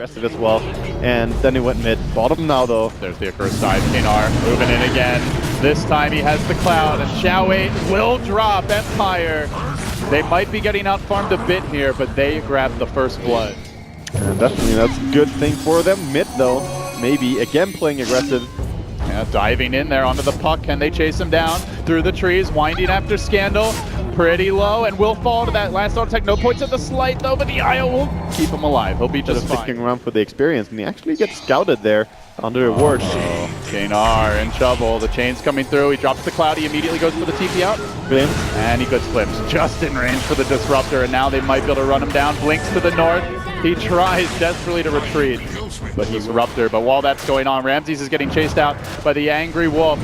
aggressive as well. And then he went mid. Bottom now though. There's the accursed side. Kanar moving in again. This time he has the cloud, and Xiao will drop Empire. They might be getting out farmed a bit here, but they grab the first blood. And definitely that's a good thing for them. Mid though, maybe again playing aggressive. Yeah, diving in there onto the puck. Can they chase him down through the trees? Winding after Scandal. Pretty low, and will fall to that last auto attack. No points at the slight though, but the IO will keep him alive. He'll be just sticking fine. around for the experience, and he actually gets scouted there under a ward. Kanar in trouble. The chain's coming through. He drops the cloud. He immediately goes for the TP out. Brilliant. And he good flips just in range for the disruptor, and now they might be able to run him down. Blinks to the north. He tries desperately to retreat, but he's Disruptor. But while that's going on, Ramses is getting chased out by the angry wolf.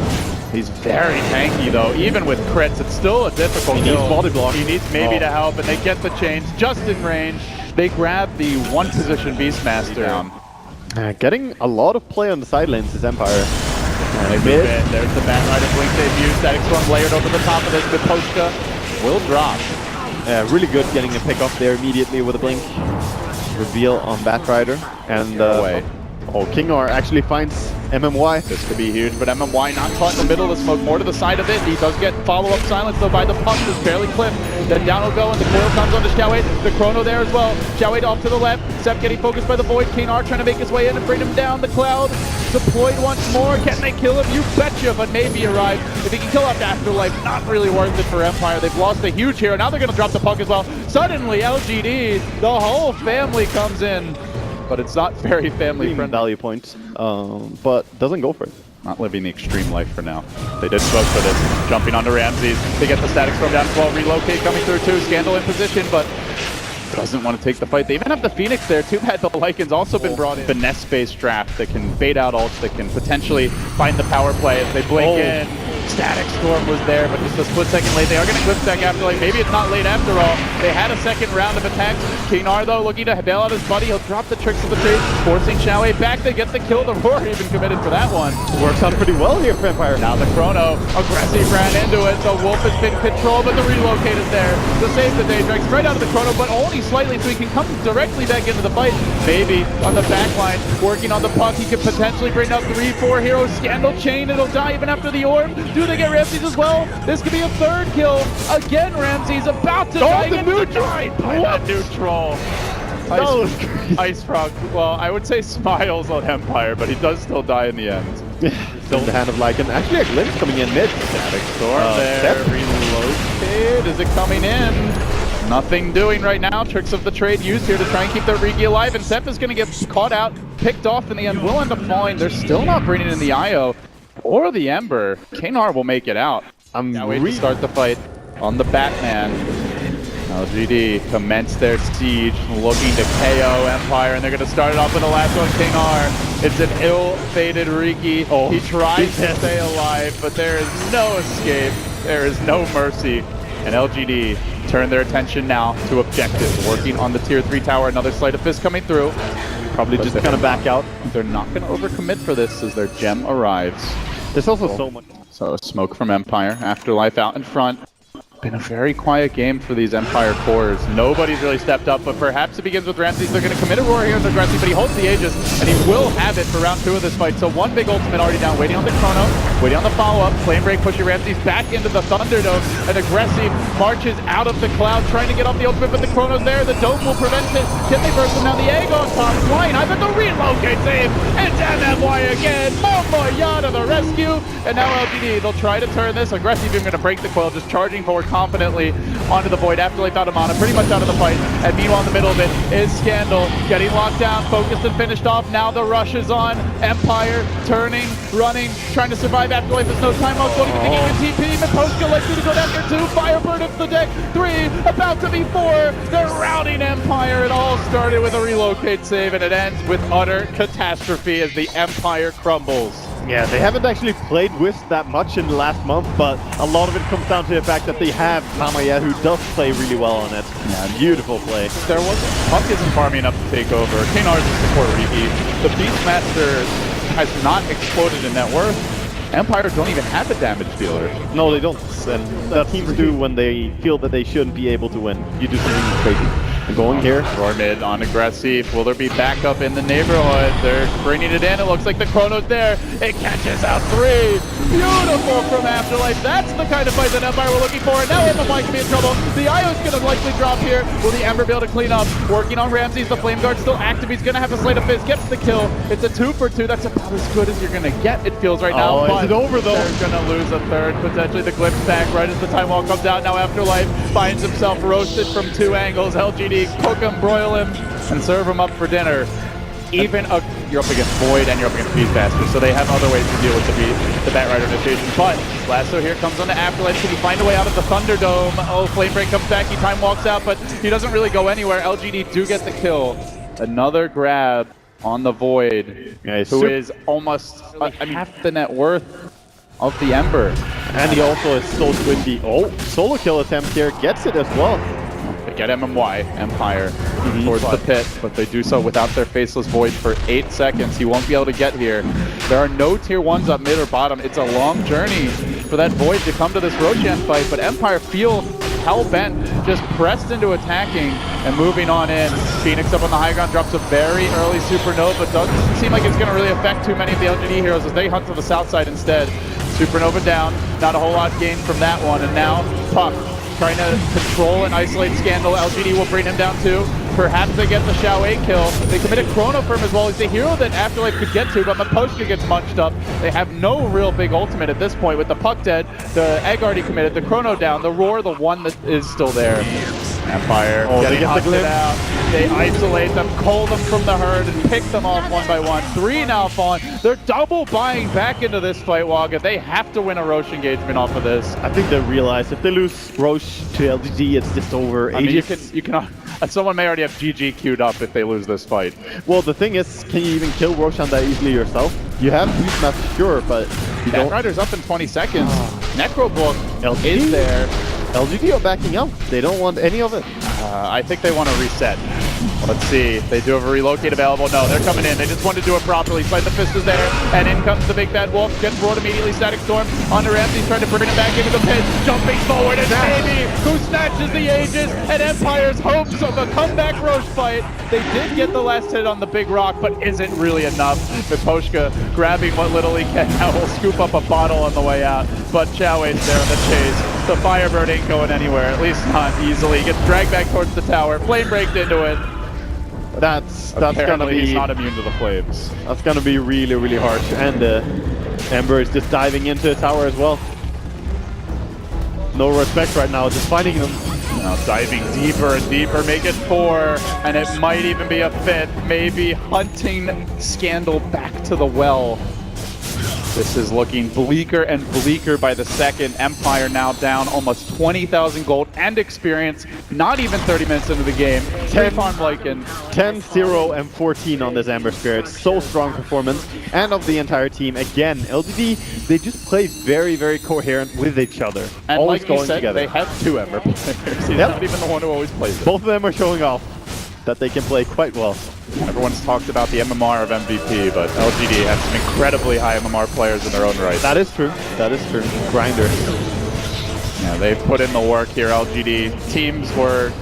He's very tanky though, even with crits. It's still a difficult He kill. needs body block. He needs maybe to help, and they get the chains just in range. They grab the one position Beastmaster down. Getting a lot of play on the side lanes is Empire. And they move in. There's the Batrider Blink debut. Static Storm layered over the top of this. Miposhka will drop. Really good getting a pick off there immediately with a blink. Reveal on Batrider. And Kingar actually finds MMY. This could be huge, but MMY not caught in the middle of the smoke, more to the side of it. He does get follow-up silence though by the puck, just barely clipped. Then down will go, and the coil comes onto Xiao. The chrono there as well. Xiao off to the left. Sep getting focused by the void. Kanar trying to make his way in and bring him down. The cloud deployed once more. Can they kill him? You betcha, but maybe arrive. If he can kill off Afterlife, not really worth it for Empire. They've lost a huge hero. Now they're going to drop the puck as well. Suddenly, LGD, the whole family comes in. But it's not very family friendly. Value point, but doesn't go for it. Not living the extreme life for now. They did smoke for this. Jumping onto Ramses. They get the static storm down as well. Relocate coming through too. Scandal in position, but doesn't want to take the fight. They even have the Phoenix there. Too bad the Lycan's also been brought in. Finesse-based draft that can bait out ults, that can potentially find the power play as they blink in. Static Storm was there, but just a split second late. They are going to clip stack after late. Maybe it's not late after all. They had a second round of attacks. Kinar, though, looking to bail out his buddy. He'll drop the tricks of the trade, forcing Xiao back. They get the kill. The Roar even committed for that one. Works out pretty well here for Empire. Now the Chrono, aggressive ran into it. The Wolf has been controlled, but the relocate is there to save the Daedrex right out of the Chrono, but only slightly, so he can come directly back into the fight. Maybe on the back line, working on the puck. He could potentially bring up 3-4 heroes. Scandal chain. It'll die even after the orb. Do they get Ramses as well? This could be a third kill. Again, Ramses about to die. The neutral! What? Neutral. Ice Frog. Well, I would say smiles on Empire, but he does still die in the end. Still in the hand of Lycan. Actually, a glimpse coming in mid. Static Storm there. Relocate. Is it coming in? Nothing doing right now. Tricks of the trade used here to try and keep their Rigi alive, and Sep is going to get caught out, picked off in the end, will end up falling. They're still not bringing in the IO or the Ember. Kanar will make it out. I'm waiting to start the fight on the Batman. LGD commence their siege, looking to KO Empire, and they're going to start it off with the last one, Kanar. It's an ill-fated Riki. He tries to stay alive, but there is no escape. There is no mercy. And LGD turn their attention now to objectives, working on the tier 3 tower. Another Sleight of Fist coming through. Probably just kind of back out. They're not going to overcommit for this as their gem arrives. There's also so much. So smoke from Empire. Afterlife out in front. Been a very quiet game for these Empire cores. Nobody's really stepped up, but perhaps it begins with Ramses. They're going to commit a Roar here as aggressive, but he holds the Aegis, and he will have it for round 2 of this fight. So one big ultimate already down, waiting on the Chrono, waiting on the follow-up. Flame Break pushing Ramses back into the Thunderdome, and aggressive marches out of the cloud, trying to get off the ultimate, but the Chrono's there. The Dome will prevent it. Can they burst him now? The egg on top, flying high, but the relocate save, and MMY again. Momoya to the rescue, and now LGD, they'll try to turn this. Aggressive even going to break the coil, just charging forward confidently onto the Void. Afterlife out of mana, pretty much out of the fight. And meanwhile in the middle of it is Scandal, getting locked down, focused and finished off. Now the rush is on. Empire turning, running, trying to survive. Afterlife, there's no timeout, going to begin TP. Miposhka likely to go down here 2. Firebird up the deck, 3, about to be 4. They're routing Empire. It all started with a relocate save, and it ends with utter catastrophe as the Empire crumbles. Yeah, they haven't actually played Wisp that much in the last month, but a lot of it comes down to the fact that they have Tamaya, who does play really well on it. Yeah, beautiful play. There wasn't, Puck isn't farming enough to take over. Kanar's the support Riki. The Beastmaster has not exploded in net worth. Empire don't even have a damage dealer. No, they don't. And that teams do when they feel that they shouldn't be able to win. You do something crazy. Going here. Roar mid on aggressive. Will there be backup in the neighborhood? They're bringing it in. It looks like the Chrono's there. It catches out 3. Beautiful from Afterlife. That's the kind of fight that Empire were looking for. And now MMY can be in trouble. The IO's going to likely drop here. Will the Ember be able to clean up? Working on Ramses. The Flame Guard's still active. He's going to have a Slate of Fizz. Gets the kill. It's a 2 for 2. That's about as good as you're going to get, it feels right now. Is it over though? They're going to lose a third. Potentially the Glimpse back right as the time wall comes out. Now Afterlife finds himself roasted from 2 angles. LGD cook him, broil him, and serve him up for dinner. You're up against Void and you're up against Beastmaster, so they have other ways to deal with the Batrider initiation. But Lasso here comes on to Afterlife. Can he find a way out of the Thunderdome? Oh, Flamebreak comes back. He time walks out, but he doesn't really go anywhere. LGD do get the kill. Another grab on the Void, who is almost half the net worth of the Ember. And he also is so twindy. Oh, solo kill attempt here. Gets it as well. They get MMY, Empire, towards the pit, but they do so without their Faceless Void for 8 seconds. He won't be able to get here. There are no tier 1s up mid or bottom. It's a long journey for that Void to come to this Roshan fight, but Empire feel hell-bent, just pressed into attacking and moving on in. Phoenix up on the high ground, drops a very early Supernova. Doesn't seem like it's going to really affect too many of the LGD heroes as they hunt to the south side instead. Supernova down, not a whole lot gained from that one, and now Puck trying to control and isolate Scandal. LGD will bring him down too. Perhaps they get the Xiao 8 kill. They commit a Chrono for him as well. He's the hero that Afterlife could get to, but Maposhka gets munched up. They have no real big ultimate at this point with the Puck dead, the Egg already committed, the Chrono down, the Roar, the one that is still there. Empire they get the glimpse out. They isolate them, cull them from the herd, and pick them off one by one. 3 now fallen. They're double buying back into this fight, Wagga. They have to win a Roche engagement off of this. I think they realize if they lose Roche to LGD, it's just over. I mean, you can someone may already have GG queued up if they lose this fight. Well, the thing is, can you even kill Roshan that easily yourself? You have Beastmaster, sure, but you don't. Batrider's up in 20 seconds. Necrobook is there. LGD are backing out. They don't want any of it. I think they want to reset. Let's see. They do have a relocate available. No, they're coming in. They just want to do it properly. Slide the Fist is there, and in comes the big bad wolf. Gets roared immediately. Static Storm onto Ramsey, trying to bring him back into the pit. Jumping forward, and Baby, who snatches the Aegis, and Empire's hopes of a comeback Roche fight. They did get the last hit on the big rock, but isn't really enough. Miposhka grabbing what little he can. Now will scoop up a bottle on the way out, but Xiao 8's there in the chase. The Firebird ain't going anywhere, at least not easily. Gets dragged back towards the tower. Flame breaked into it. That's gonna be. He's not immune to the flames. That's gonna be really, really harsh. And Ember is just diving into the tower as well. No respect right now, just fighting them. Now diving deeper and deeper, make it 4, and it might even be a 5th. Maybe hunting Scandal back to the well. This is looking bleaker and bleaker by the second. Empire now down almost 20,000 gold and experience. Not even 30 minutes into the game. 10 farm Lycan. 10, 0, and 14 on this Ember Spirit. So strong performance. And of the entire team. Again, LGD, they just play very, very coherent with each other. And always like going you said, together. they have 2 Ember players. He's not even the one who always plays it. Both of them are showing off that they can play quite well. Everyone's talked about the MMR of MVP, but LGD has some incredibly high MMR players in their own right. That is true. That is true. Grinder. Yeah, they've put in the work here, LGD. Teams were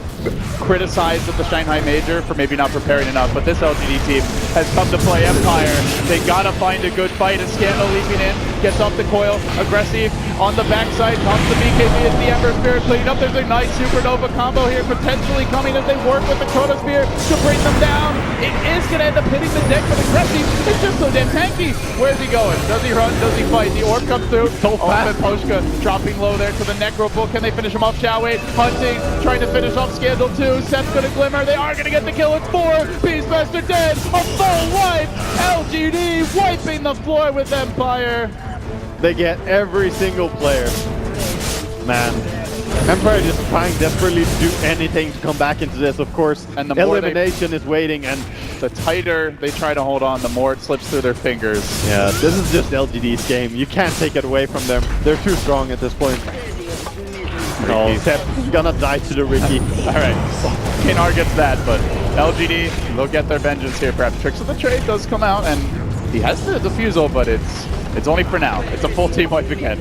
criticized at the Shanghai Major for maybe not preparing enough, but this LGD team has come to play Empire. They gotta find a good fight. A Scandal leaping in, gets off the coil, aggressive on the backside, comes the BKB as the Ember Spirit cleaning up. There's a nice Supernova combo here, potentially coming as they work with the Chronosphere to bring them down. It is gonna end up hitting the deck, but aggressive, it's just so damn tanky. Where's he going? Does he run? Does he fight? The orb comes through. So fast. Poshka dropping low there to the Necrobook. Can they finish him off? Xiao 8 hunting, trying to finish off Scandal 2. Seth's gonna glimmer. They are gonna get the kill. It's 4. Beastmaster dead. A full life. LGD wiping the floor with Empire. They get every single player. Man. Empire just trying desperately to do anything to come back into this, of course. And the more elimination is waiting, and the tighter they try to hold on, the more it slips through their fingers. Yeah, this is just LGD's game. You can't take it away from them. They're too strong at this point. No, Seth's gonna die to the Ricky. Alright, Kinar gets that, but LGD, they'll get their vengeance here. Perhaps Tricks of the Trade does come out, and he has the defusal, but it's only for now. It's a full team wipe again.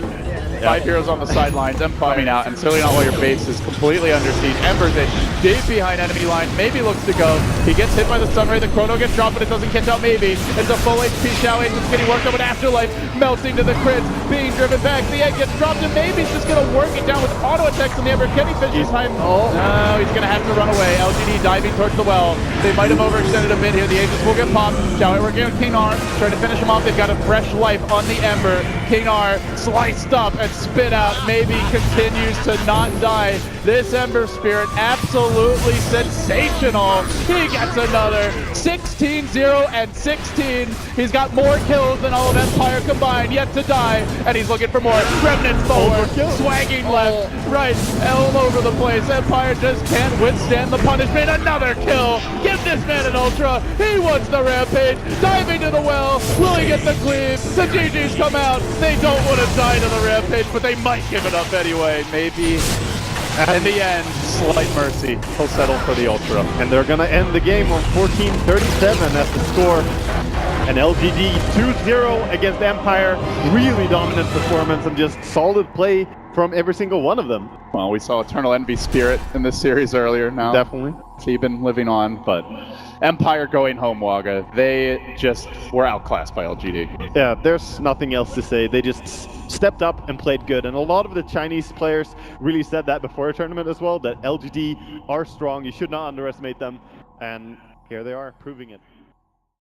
5 heroes on the sidelines, them coming out, and certainly not while your base is completely under siege. Ember's in deep behind enemy line, maybe looks to go. He gets hit by the stun ray, the chrono gets dropped, but it doesn't catch out maybe. It's a full HP Xiao Ace that's getting worked up with Afterlife, melting to the crits, being driven back. The egg gets dropped, and maybe he's just going to work it down with auto attacks on the Ember. Can he finish his time? No, he's going to have to run away. LGD diving towards the well. They might have overextended a bit here. The Aegis will get popped. Xiao Ace working on King R, trying to finish him off. They've got a fresh life on the Ember. King R sliced up and spit out. Maybe continues to not die. This Ember Spirit absolutely sensational. He gets another 16-0 and 16. He's got more kills than all of Empire combined, yet to die, and he's looking for more. Remnants forward, swagging left, right, all over the place. Empire just can't withstand the punishment. Another kill. Give this man an ultra. He wants the rampage. Diving to the well. Will he get the cleave? The GGs come out. They don't want to die to the rampage, but they might give it up anyway. Maybe. In the end, slight mercy. He'll settle for the ultra. And they're going to end the game on 14-37 as the score. An LGD 2-0 against Empire. Really dominant performance and just solid play from every single one of them. Well, we saw Eternal Envy Spirit in this series earlier. Now, definitely. Theben living on, but Empire going home, Waga. They just were outclassed by LGD. Yeah, there's nothing else to say. They just stepped up and played good. And a lot of the Chinese players really said that before a tournament as well, that LGD are strong. You should not underestimate them. And here they are, proving it.